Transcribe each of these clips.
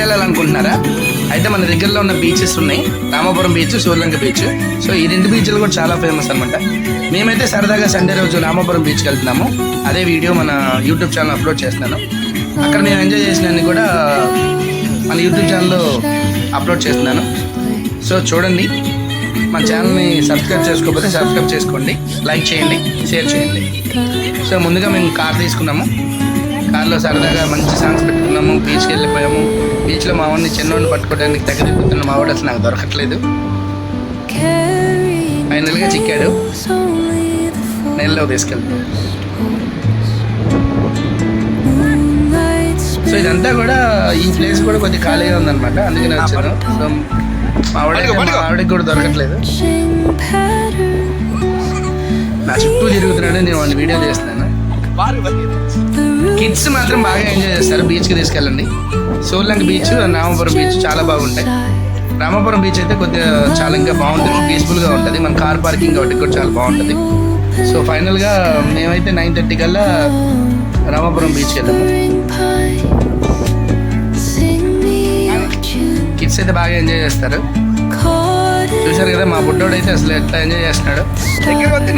Sunday వెళ్ళాలనుకుంటున్నారా? అయితే మన దగ్గరలో ఉన్న బీచెస్ ఉన్నాయి, Ramapuram beach, Suryalanka beach. So ఈ 2 బీచ్లు కూడా చాలా ఫేమస్ అనమాట. మేమైతే సరదాగా సండే రోజు రామాపురం బీచ్కి వెళ్తున్నాము. అదే వీడియో మన యూట్యూబ్ ఛానల్ అప్లోడ్ చేస్తున్నాను. అక్కడ మేము ఎంజాయ్ చేసినవన్నీ కూడా మన యూట్యూబ్ ఛానల్లో అప్లోడ్ చేస్తున్నాను. సో చూడండి. మన ఛానల్ని సబ్స్క్రైబ్ చేసుకోకపోతే సబ్స్క్రైబ్ చేసుకోండి, లైక్ చేయండి, షేర్ చేయండి. సో ముందుగా మేము కార్ తీసుకున్నాము. కార్లో సరదాగా మంచి సాంగ్స్ పెట్టుకున్నాము. బీచ్కి వెళ్ళిపోయాము. బీచ్లో మా వాడిని చిన్నోడిని పట్టుకోవడానికి దగ్గర తిప్పుతున్న మా వాడు అసలు నాకు దొరకట్లేదు. ఫైనల్గా చిక్కాడు. నెలలో తీసుకెళ్తాం. సో ఇదంతా కూడా ఈ ప్లేస్ కూడా కొద్దిగా ఖాళీగా ఉందన్నమాట, అందుకని వచ్చాను. సో మా ఆవిడకి కూడా దొరకట్లేదు. నా చుట్టూ తిరుగుతున్నాడు, నేను వాడిని వీడియో చేస్తున్నాను. కిడ్స్ మాత్రం బాగా ఎంజాయ్ చేస్తారు. బీచ్కి తీసుకెళ్ళండి. సూర్యలంక బీచ్, రామాపురం బీచ్ చాలా బాగుంటాయి. రామాపురం బీచ్ అయితే కొద్దిగా చాలా ఇంకా బాగుంటుంది, పీస్ఫుల్గా ఉంటుంది. మన కార్ పార్కింగ్ కాబట్టి కూడా చాలా బాగుంటుంది. సో ఫైనల్గా మేమైతే 9:30 కల్లా రామాపురం బీచ్కి వెళ్ళాము. కిడ్స్ అయితే బాగా ఎంజాయ్ చేస్తారు. చూశారు కదా, మా బుడ్డోడు అయితే అసలు ఎట్లా ఎంజాయ్ చేస్తున్నాడు.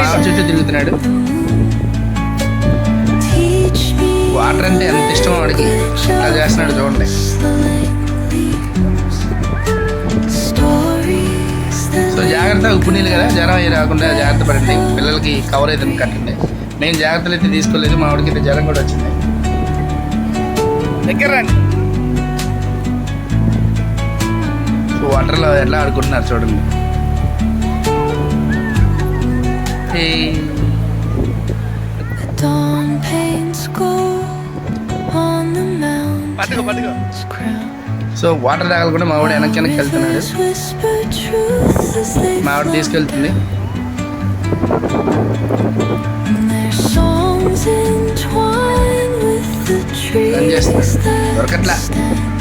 మా చుట్టూ తిరుగుతున్నాడు. వాటర్ అంటే ఎంత ఇష్టం వాడికి, అలా చేస్తున్నాడు చూడండి. సో జాగ్రత్త, ఉప్పు నీళ్ళు కదా, జ్వరం అయ్యి రాకుండా జాగ్రత్త పడండి. పిల్లలకి కవర్ అయితే కట్టండి. మేము జాగ్రత్తలు అయితే తీసుకోలేదు. మా వాడికి అయితే జ్వరం కూడా వచ్చింది. దగ్గర రండి. వాటర్లో ఎట్లా ఆడుకుంటున్నారు చూడండి. సో వాటర్ తాగలకుండా మా వాడు వెనక్కి వెళ్తున్నాడు. మా వాడు తీసుకెళ్తుంది. రన్ చేస్తున్నాడు, దొరకట్లా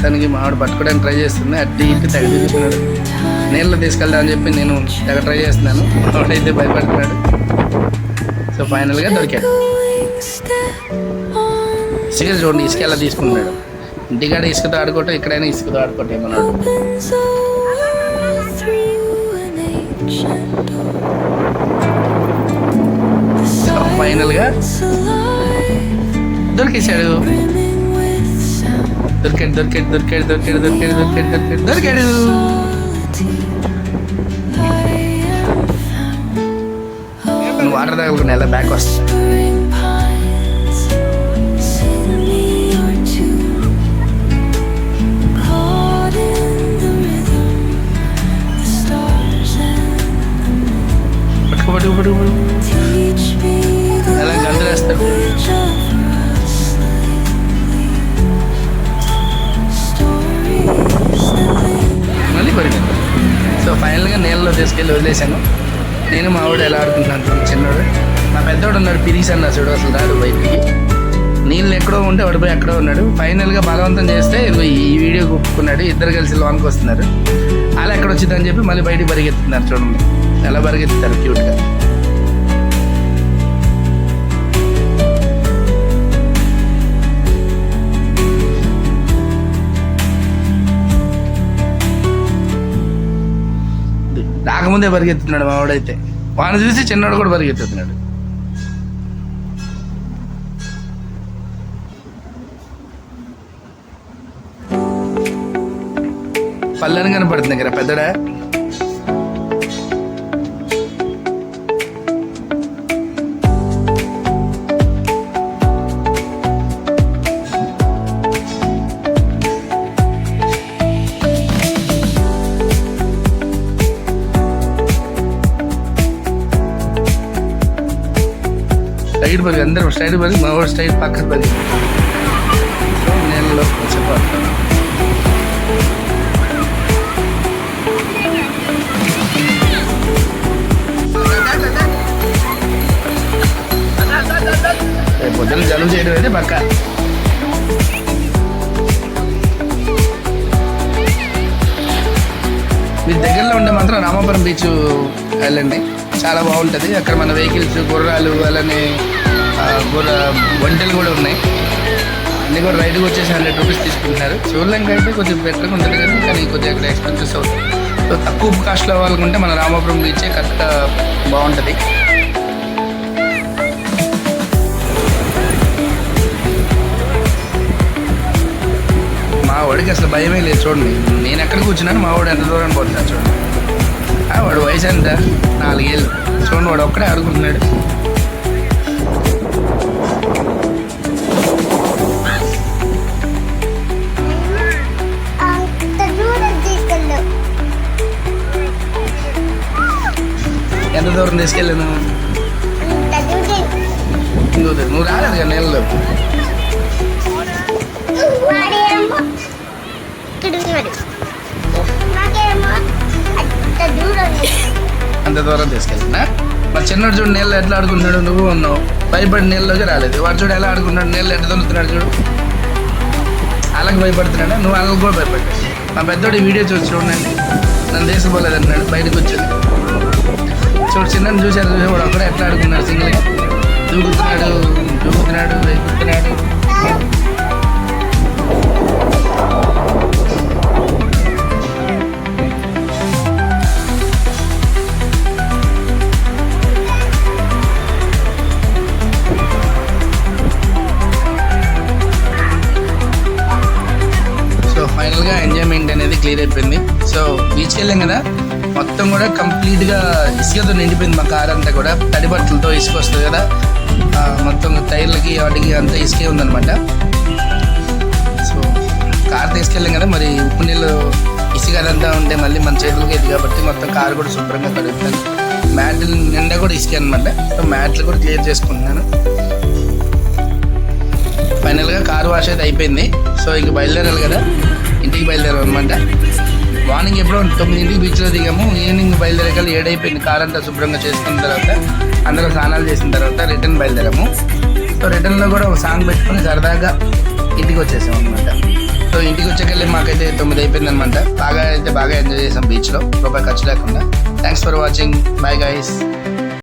తనకి. మావాడు పట్టుకోవడానికి ట్రై చేస్తుంది. అట్టి ఇట్టి తెగ తిరుగుతున్నాడు. నీళ్ళు తీసుకెళ్తా అని చెప్పి నేను తెగ ట్రై చేస్తున్నాను. మావాడైతే భయపడుతున్నాడు. సో ఫైనల్గా దొరికాడు. ఇసుక చూడండి, ఇసుక ఎలా తీసుకుంటున్నాడు. ఇంటికాడ ఇసుకతో ఆడుకోవటం, ఎక్కడైనా ఇసుకతో ఆడుకోవటం ఏమన్నాడు. సో ఫైనల్గా దొరికేశాడు. దొరికాడు దొరికాడు దొరికాడు దొరికాడు దొరికాడు దొరికాడు దొరికాడు దొరికాడు. నువ్వు వాటర్ తాగకుండా ఎలా బ్యాక్ వస్తా. పట్టుకో పట్టుకో పట్టుకో. ఎలా గంతులేస్తాడు. మళ్ళీ పరిగెత్తాను. సో ఫైనల్గా నీళ్ళలో తీసుకెళ్ళి వదిలేశాను. నేను మా వాడు ఎలా ఆడుకుంటున్నాను. చిన్నవాడు, మా పెద్దవాడు ఉన్నాడు, పిరిగిస్ అన్నా చూడు, అసలు రాడు బయటికి. నీళ్ళు ఎక్కడో ఉంటే వాడు పోయి ఎక్కడో ఉన్నాడు. ఫైనల్గా బలవంతం చేస్తే ఈ వీడియో ఒప్పుకున్నాడు. ఇద్దరు కలిసి లోనికి వస్తున్నారు. అలా ఎక్కడ వచ్చిందని చెప్పి మళ్ళీ బయటికి పరిగెత్తుతున్నారు. చూడండి ఎలా పరిగెత్తుతారు క్యూట్గా. రాకముందే పరిగెత్తుతున్నాడు మా వాడైతే. వాడిని చూసి చిన్నవాడు కూడా పరిగెత్తుతున్నాడు. పళ్ళని కనపడుతుంది కదా పెద్దడా. స్ట్రైట్ బర్గ్, అందరూ స్ట్రైట్ బర్గ్, మా వాడు స్ట్రైట్ పక్కన బర్గ్. నీళ్ళలో చెప్పాలి. పొద్దున్న జనం చేయడం అయితే పక్క. మీ దగ్గరలో ఉండే మాత్రం రామాపురం బీచ్ వెళ్ళండి, చాలా బాగుంటుంది. అక్కడ మన వెహికల్స్, గుర్రాలు, అలానే ఒంటెలు కూడా ఉన్నాయి. అన్ని కూడా రైడ్కి వచ్చేసి 100 రూపీస్ తీసుకుంటున్నారు. సూర్యలంక అయితే కొద్దిగా బెటర్గా ఉంటుంది కానీ కొద్దిగా అక్కడ ఎక్స్పెన్సెస్ అవుతుంది. సో తక్కువ కాస్ట్లో అవ్వాలనుకుంటే మన రామాపురం బీచే కరెక్ట్గా బాగుంటుంది. మా వాడికి అసలు భయమే లేదు చూడండి. నేను ఎక్కడ కూర్చున్నాను మా వాడు ఎంత దూరం పోతున్నాడు చూడండి. వాడు వయసు ఎంత 4 ఏళ్ళు చూడండి. వాడు ఒక్కడే ఆడుకుంటున్నాడు. ఎంత దూరం తీసుకెళ్ళాను నువ్వు రాలేదు కదా నీళ్ళలో. అంత దూరం తీసుకెళ్ళినా మరి చిన్నోడు చూడు నీళ్ళు ఎట్లా ఆడుకుంటున్నాడు. నువ్వు ఉన్నావు భయపడి నీళ్ళలోకి రాలేదు. వాడు చూడు ఎలా ఆడుకుంటున్నాడు. నీళ్ళు ఎట్లా దొరుకుతున్నాడు చూడు. అలాగ భయపడుతున్నాడు. నువ్వు అలాగ కూడా భయపడ్డాడు. మా పెద్దోడు ఈ వీడియో చూడండి. నన్ను తీసుకుపోలేదన్నాడు బయటకు వచ్చింది. చూడు చిన్న చూశారు వాడు అక్కడ ఎట్లా ఆడుకున్నాడు. సింగిల్గా దూకుతున్నాడు ఎక్కుతున్నాడు. సో ఫైనల్గా ఎంజాయ్మెంట్ అనేది క్లియర్ అయిపోయింది. సో బీచ్కి వెళ్ళాం కదా మొత్తం కూడా కంప్లీట్గా ఇసుకతో నిండిపోయింది. మా కార్ అంతా కూడా తడి బట్టలతో ఇసుక వస్తుంది కదా మొత్తం టైర్లకి వాటికి అంతా ఇసుకే ఉందన్నమాట. సో కార్ తీసుకెళ్ళాం కదా మరి ఉప్పు నీళ్ళు ఇసుక అదంతా ఉంటే మళ్ళీ మన చేతులకి ఇది కాబట్టి మొత్తం కారు కూడా శుభ్రంగా కడుగుతాను. మ్యాట్లు నిండా కూడా ఇసుకే అనమాట. సో మ్యాట్లు కూడా క్లియర్ చేసుకుంటున్నాను. ఫైనల్గా కార్ వాష్ అయితే అయిపోయింది. సో ఇంక బయలుదేరాలి కదా ఇంటికి బయలుదేరాలి అనమాట. మార్నింగ్ ఎప్పుడో 9ంటికి బీచ్లో దిగాము. ఈవినింగ్ బయలుదేరగల 7 అయిపోయింది. కార్ అంతా శుభ్రంగా చేసుకున్న తర్వాత అందరూ స్నానాలు చేసిన తర్వాత రిటర్న్ బయలుదేరాము. సో రిటర్న్లో కూడా ఒక సాంగ్ పెట్టుకుని సరదాగా ఇంటికి వచ్చేసాం అనమాట. సో ఇంటికి వచ్చేకెళ్ళి మాకైతే 9 అయిపోయింది అనమాట. బాగా ఎంజాయ్ చేసాం బీచ్లో రూపాయి ఖర్చు లేకుండా. Thanks for watching. Bye guys.